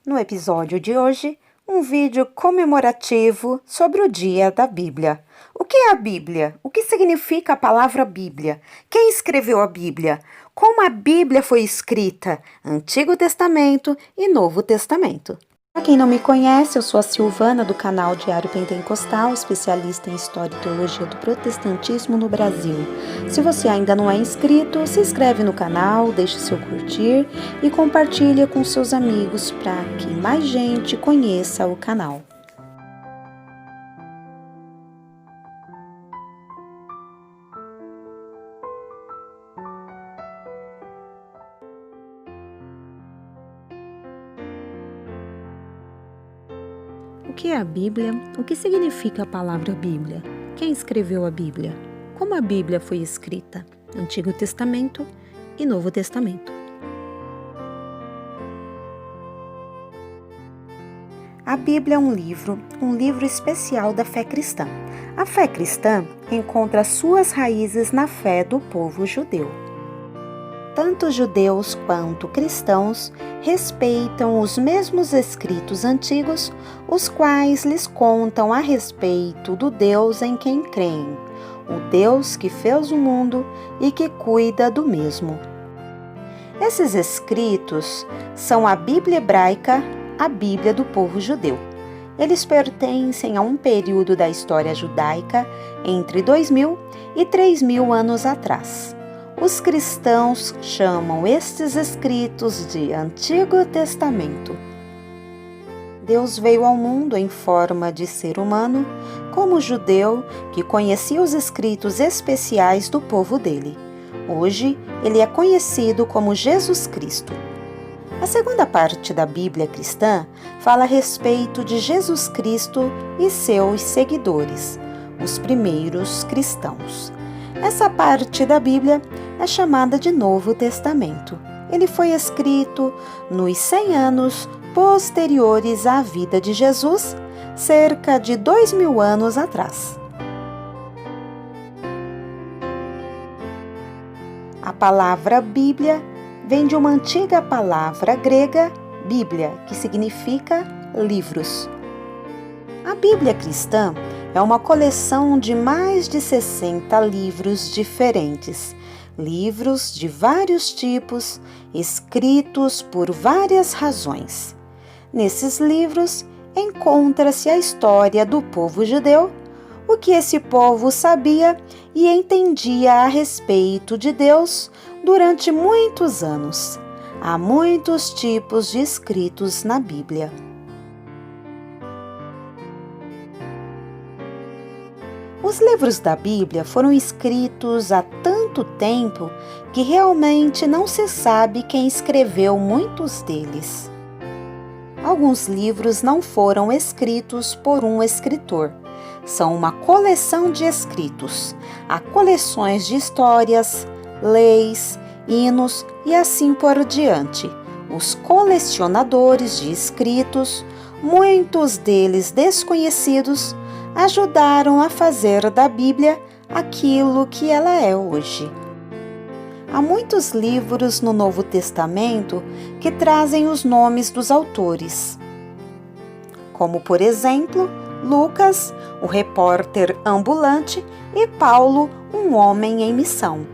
No episódio de hoje, um vídeo comemorativo sobre o Dia da Bíblia. O que é a Bíblia? O que significa a palavra Bíblia? Quem escreveu a Bíblia? Como a Bíblia foi escrita? Antigo Testamento e Novo Testamento. Para quem não me conhece, eu sou a Silvana do canal Diário Pentecostal, especialista em História e Teologia do Protestantismo no Brasil. Se você ainda não é inscrito, se inscreve no canal, deixe seu curtir e compartilha com seus amigos para que mais gente conheça o canal. O que é a Bíblia? O que significa a palavra Bíblia? Quem escreveu a Bíblia? Como a Bíblia foi escrita? Antigo Testamento e Novo Testamento. A Bíblia é um livro especial da fé cristã. A fé cristã encontra suas raízes na fé do povo judeu. Tanto judeus quanto cristãos respeitam os mesmos escritos antigos, os quais lhes contam a respeito do Deus em quem creem, o Deus que fez o mundo e que cuida do mesmo. Esses escritos são a Bíblia hebraica, a Bíblia do povo judeu. Eles pertencem a um período da história judaica entre 2000 e 3000 anos atrás. Os cristãos chamam estes escritos de Antigo Testamento. Deus veio ao mundo em forma de ser humano, como judeu que conhecia os escritos especiais do povo dele. Hoje, ele é conhecido como Jesus Cristo. A segunda parte da Bíblia cristã fala a respeito de Jesus Cristo e seus seguidores, os primeiros cristãos. Essa parte da Bíblia é chamada de Novo Testamento. Ele foi escrito nos 100 anos posteriores à vida de Jesus, cerca de 2000 anos atrás. A palavra Bíblia vem de uma antiga palavra grega, Bíblia, que significa livros. A Bíblia cristã é uma coleção de mais de 60 livros diferentes, livros de vários tipos, escritos por várias razões. Nesses livros encontra-se a história do povo judeu, o que esse povo sabia e entendia a respeito de Deus durante muitos anos. Há muitos tipos de escritos na Bíblia. Os livros da Bíblia foram escritos há tanto tempo que realmente não se sabe quem escreveu muitos deles. Alguns livros não foram escritos por um escritor. São uma coleção de escritos. Há coleções de histórias, leis, hinos e assim por diante. Os colecionadores de escritos, muitos deles desconhecidos, ajudaram a fazer da Bíblia aquilo que ela é hoje. Há muitos livros no Novo Testamento que trazem os nomes dos autores, como, por exemplo, Lucas, o repórter ambulante, e Paulo, um homem em missão.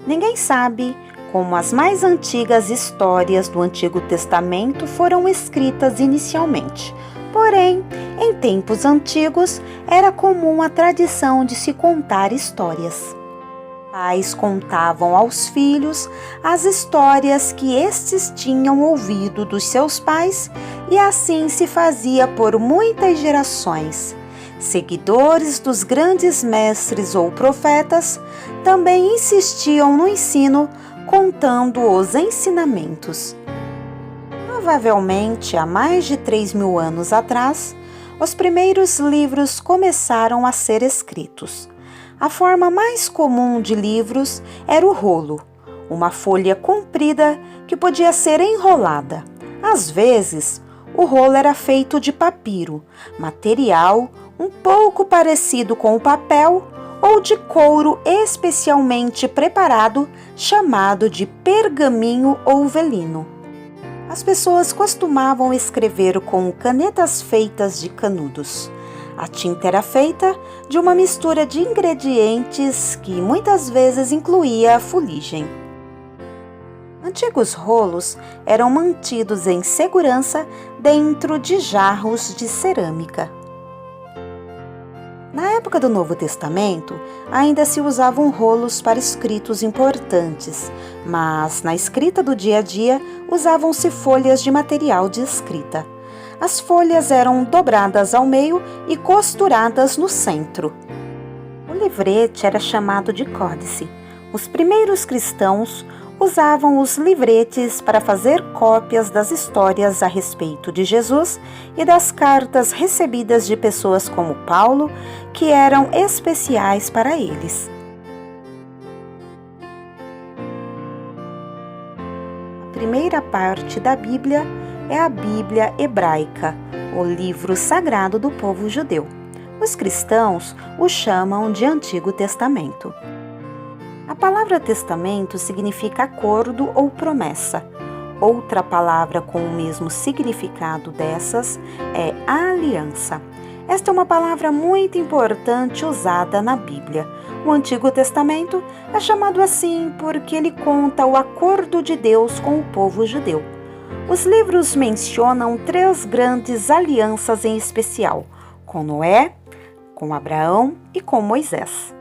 Ninguém sabe como as mais antigas histórias do Antigo Testamento foram escritas inicialmente. Porém, em tempos antigos, era comum a tradição de se contar histórias. Pais contavam aos filhos as histórias que estes tinham ouvido dos seus pais e assim se fazia por muitas gerações. Seguidores dos grandes mestres ou profetas também insistiam no ensino, contando os ensinamentos. Provavelmente, há mais de 3000 anos atrás, os primeiros livros começaram a ser escritos. A forma mais comum de livros era o rolo, uma folha comprida que podia ser enrolada. Às vezes, o rolo era feito de papiro, material um pouco parecido com o papel ou de couro especialmente preparado, chamado de pergaminho ou velino. As pessoas costumavam escrever com canetas feitas de canudos. A tinta era feita de uma mistura de ingredientes que muitas vezes incluía fuligem. Antigos rolos eram mantidos em segurança dentro de jarros de cerâmica. Na época do Novo Testamento, ainda se usavam rolos para escritos importantes, mas na escrita do dia a dia usavam-se folhas de material de escrita. As folhas eram dobradas ao meio e costuradas no centro. O livrete era chamado de códice. Os primeiros cristãos usavam os livretes para fazer cópias das histórias a respeito de Jesus e das cartas recebidas de pessoas como Paulo, que eram especiais para eles. A primeira parte da Bíblia é a Bíblia hebraica, o livro sagrado do povo judeu. Os cristãos o chamam de Antigo Testamento. A palavra testamento significa acordo ou promessa. Outra palavra com o mesmo significado dessas é aliança. Esta é uma palavra muito importante usada na Bíblia. O Antigo Testamento é chamado assim porque ele conta o acordo de Deus com o povo judeu. Os livros mencionam 3 grandes alianças em especial, com Noé, com Abraão e com Moisés.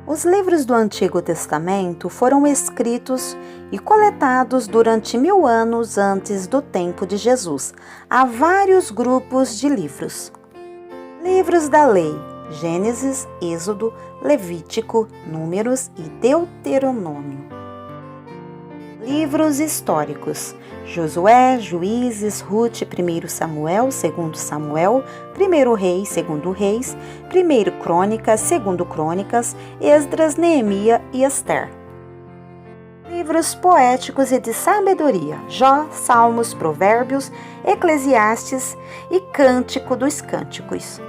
Os livros do Antigo Testamento foram escritos e coletados durante 1000 anos antes do tempo de Jesus. Há vários grupos de livros. Livros da Lei: Gênesis, Êxodo, Levítico, Números e Deuteronômio. Livros históricos: Josué, Juízes, Rute, 1 Samuel, 2 Samuel, 1 Reis, 2 Reis, 1 Crônicas, 2 Crônicas, Esdras, Neemias e Ester. Livros poéticos e de sabedoria: Jó, Salmos, Provérbios, Eclesiastes e Cântico dos Cânticos.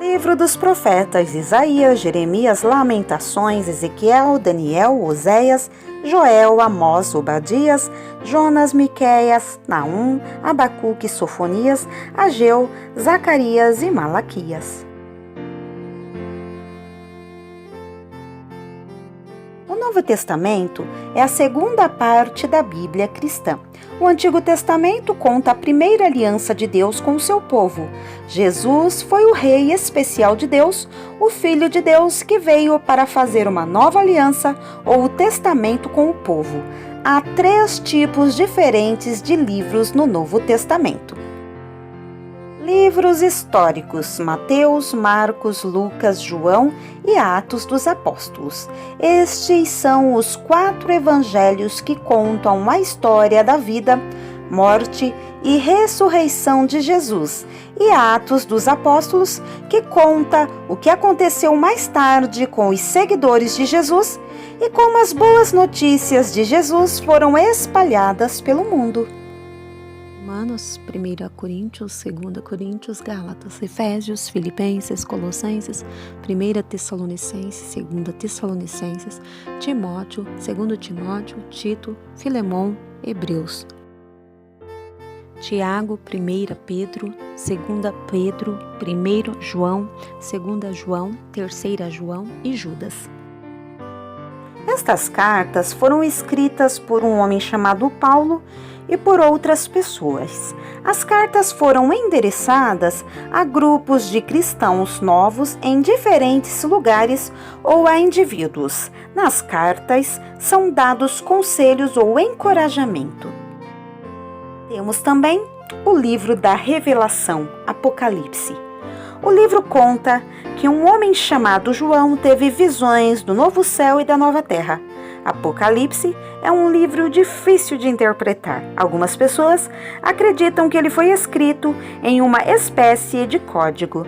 Livro dos profetas: Isaías, Jeremias, Lamentações, Ezequiel, Daniel, Oséias, Joel, Amós, Obadias, Jonas, Miqueias, Naum, Abacuque, Sofonias, Ageu, Zacarias e Malaquias. O Novo Testamento é a segunda parte da Bíblia cristã. O Antigo Testamento conta a primeira aliança de Deus com o seu povo. Jesus foi o rei especial de Deus, o Filho de Deus que veio para fazer uma nova aliança ou o testamento com o povo. Há 3 tipos diferentes de livros no Novo Testamento. Livros históricos: Mateus, Marcos, Lucas, João e Atos dos Apóstolos. Estes são os 4 evangelhos que contam a história da vida, morte e ressurreição de Jesus, e Atos dos Apóstolos, que conta o que aconteceu mais tarde com os seguidores de Jesus e como as boas notícias de Jesus foram espalhadas pelo mundo. Romanos, 1 Coríntios, 2 Coríntios, Gálatas, Efésios, Filipenses, Colossenses, 1 Tessalonicenses, 2 Tessalonicenses, Timóteo, 2 Timóteo, Tito, Filemon, Hebreus. Tiago, 1 Pedro, 2 Pedro, 1 João, 2 João, 3 João e Judas. Estas cartas foram escritas por um homem chamado Paulo e por outras pessoas. As cartas foram endereçadas a grupos de cristãos novos em diferentes lugares ou a indivíduos. Nas cartas são dados conselhos ou encorajamento. Temos também o livro da Revelação, Apocalipse. O livro conta que um homem chamado João teve visões do novo céu e da nova terra. Apocalipse é um livro difícil de interpretar. Algumas pessoas acreditam que ele foi escrito em uma espécie de código.